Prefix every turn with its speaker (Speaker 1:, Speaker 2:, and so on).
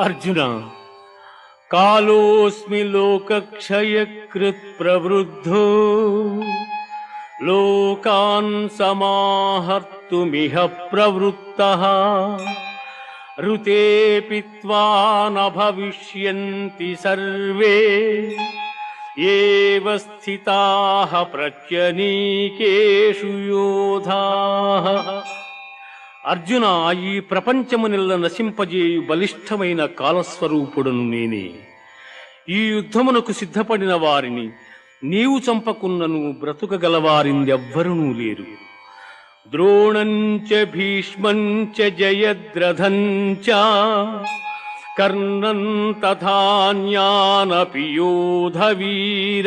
Speaker 1: అర్జున, కాలోస్మి లోకక్షయకృత్ ప్రవృద్ధో లోకాన్ సమాహర్తుమిహ ప్రవృత్తః ఋతే పిత్వా న భవిష్యంతి సర్వే ఏవ స్థితాః ప్రత్యనీకేషు యోధాః. అర్జున, ఈ ప్రపంచమునిల్ల నశింపజేయు బలిష్టమైన కాలస్వరూపుడను నేనే. ఈ యుద్ధమునకు సిద్ధపడిన వారిని నీవు చంపకున్నను బ్రతుకగలవారిందెవ్వరునూ లేరు. ద్రోణంచ భీష్మంచ జయద్రథంచ కర్ణం తథాన్యానపి యోధవీర